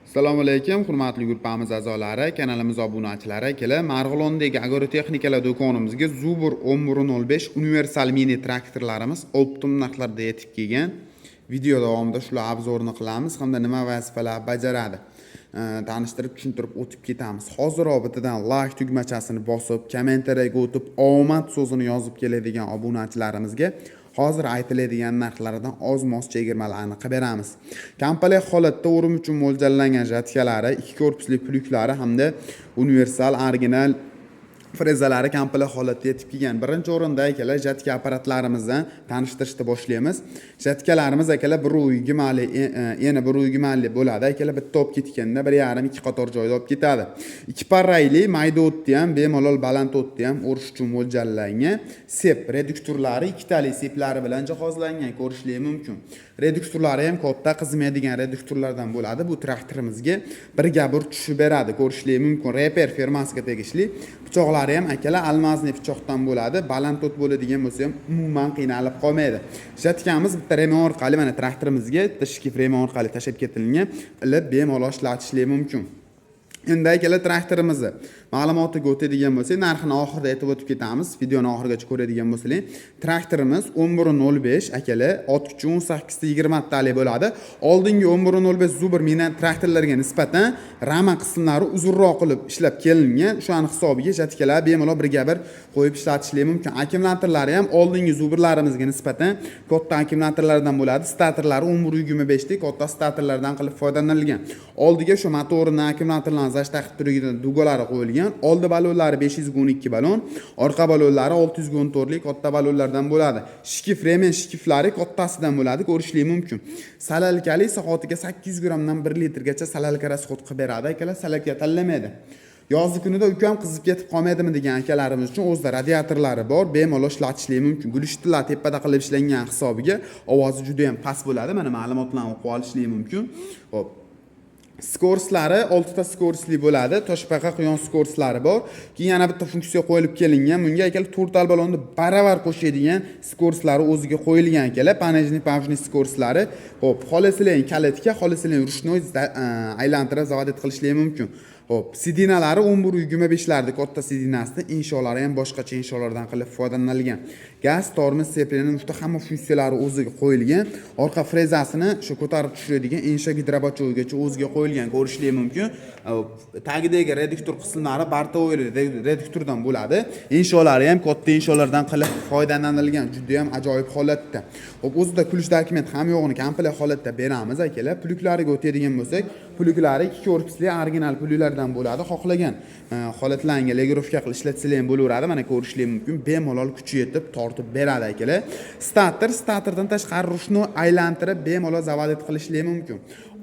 Assalomu alaykum, hurmatli guruhimiz a'zolari, kanalimiz obunachilari. Kelar Marg'ilondagi agrotexnikalar do'konimizga Zubur 1105 universal mini traktorlarimiz optim narxlarda yetib kelgan. Video davomida shular obzorini qilamiz hamda nima vazifalar bajaradi tanishtirib tushuntirib o'tib ketamiz. Hozir bittadan like tugmachasini bosib, kommentariyaga o'tib, omad so'zini yozib keladigan obunachilarimizga hozir aytiladigan narxlardan oz-moz chegirmalarni qilib beramiz. Komplekt holatda o'rim uchun mo'ljallangan jatkalari, ikki korpusli plyuklari hamda universal original frezalari komplekt holatda yetib kelgan. Birinchi o'rinda akalar jatka apparatlarimizdan tanishtirishni boshlaymiz. Jatkalarimiz akalar 1 gimali, yana 1 gimali bo'ladi. Akalar bitta olib ketganda 1,5-2 qator joyda olib ketadi. Ikki parrayli mayda o'tni ham, bemalol baland o'tni ham o'rish uchun mo'ljallangan. Sep reduktorlari ikkitali seplari bilan jihozlangan, ko'rishingiz mumkin. Reduktorlari ham katta qizmaydigan reduktorlardan bo'ladi. Bu traktorimizga birga bir tushib beradi, ko'rishingiz mumkin. Reper firmasiga tegishli. Pichoqlari ham akalar almazniy pichoqdan bo'ladi. Baland o't bo'ladigan bo'lsa ham umuman qiynalib qolmaydi. Jatkamiz bitta remon orqali mana traktorimizga shikif remon orqali tashib ketilgan, ilib bemalol ishlatishingiz mumkin. Endi akalar traktorimizni ma'lumotiga o'tadigan bo'lsak, narxini oxirida aytib o'tib ketamiz. Videoni oxirigacha ko'radigan bo'lsanglar, traktorimiz 1105 akalar, ot kuchi 18 ta 20 talik bo'ladi. Oldingi 1105 Zubur mini traktorlarga nisbatan rama qismlari uzunroq qilib ishlab kelingan. O'shaning hisobiga jatkalar bemalol birga bir qo'yib ishlatishingiz mumkin. Akkumulyatorlari ham oldingi Zuburlarimizga nisbatan katta akkumulyatorlardan bo'ladi. Statorlari 1125 lik katta statorlardan qilib foydalanilgan. Oldiga shu motorini akkumulyatorlarni zash taqib turadigan dugalari qo'yilgan. Oldi balonlari 512 balon, orqa balonlari 614 lik katta balonlardan bo'ladi. Shikif remen shikiflari kattasidan bo'ladi, ko'rishingiz mumkin. Salalkali soatiga 800 grammdan 1 litrgacha salalka rasxod qilib beradi. Akalar salalka tanlamaydi. Yozgi kunida ukam qizib ketib qolmaydimi degan akalarimiz uchun o'zida radiatorlari bor, bemalol ishlatishingiz mumkin. Gulishtilar tepada qilib ishlangan hisobiga ovozi juda ham past bo'ladi. Mana ma'lumotlarni o'qib olishingiz mumkin. Xo'p. Skorslari 6 ta skorsli bo'ladi. Toshbaqa quyon skorslari bor. Keyin yana bitta funksiya qo'yilib kelingan. Bunga akalar to'rtal balonni baravar qo'shadigan skorslari o'ziga qo'yilgan akalar. Panejniy pavjniy skorslari. Xo'p, xolislang kalitga, xolislang rushnoy aylantirib zavodit qilishingiz mumkin. Xo'p, sidinalari 1125 larda katta sidinasida, insholari ham boshqacha insholardan qilib foydalanilgan. Gaz, tormoz, seplini uchta hamma funksiyalari o'ziga qo'yilgan. Orqa frezasini shu ko'tarib tushiradigan insho gidrobochovigacha o'ziga qo'yilgan, ko'rishingiz mumkin. Tagidagi reduktor qismlari bartovoy reduktordan bo'ladi. Insholari ham katta insholardan qilib foydalanilgan, juda ham ajoyib holatda. Xo'p, o'zida kulish dokument ham yo'g'ini komplekt holatda beramiz akalar. Plyuklariga o'tadigan bo'lsak, plyuklari 2 korpusli original plyuklardan bo'ladi. Xohlagan holatlarga legirovka qilib ishlatsanglar ham bo'laveradi. Mana ko'rishingiz mumkin. Bemalol kuchi yetib tortib beradi akalar. Statordan tashqari rushni aylantirib bemalol zavodit qilishingiz mumkin.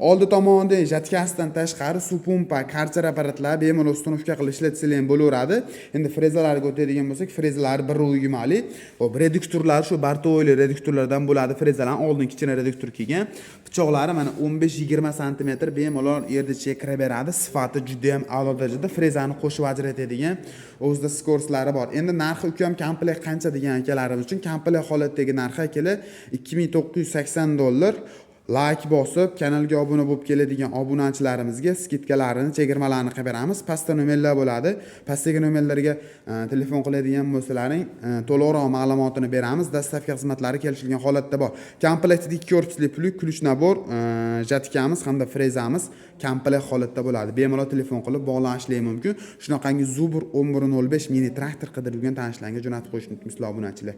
Oldi tomonda jatkasidan tashqari suv pompa, karcher apparatlar bemalol uстановка qilib ishlatsanglar ham bo'laveradi. Endi frezalarga o'tadigan bo'lsak, frezalar 1 mali. Xo'p, reduktorlar shu bartovoy reduktorlardan bo'ladi. Frezalar oldin kichkina reduktor kelgan. Pichoqlari mana 15-20 sm bemalol yerdacha kirib beradi. Sifati juda ham a'lo darajada, frezani qo'shib ajratadigan o'zida skorslari bor. Endi narxi ukam komplekt qancha degan akalarimiz uchun komplekt holatdagi narxi akalar $2980. Like bosib, kanalga obuna bo'lib keladigan obunachilarimizga skidkalarini, chegirmalarni qilib beramiz. Pastda nomerlar bo'ladi. Pastdagi nomerlarga telefon qiladigan bo'lsalaring, to'liqroq ma'lumotini beramiz. Dastavka xizmatlari kelishilgan holatda bor. Komplektda 2 korpusli plyuk, kulish nabor, jatkamiz hamda frezamiz komplekt holatda bo'ladi. Bemalol telefon qilib bog'lanishingiz mumkin. Shunaqangi Zubur 1105 mini traktor qidirilgan tanishlarga jo'natib qo'yishni unutmanglar obunachilar.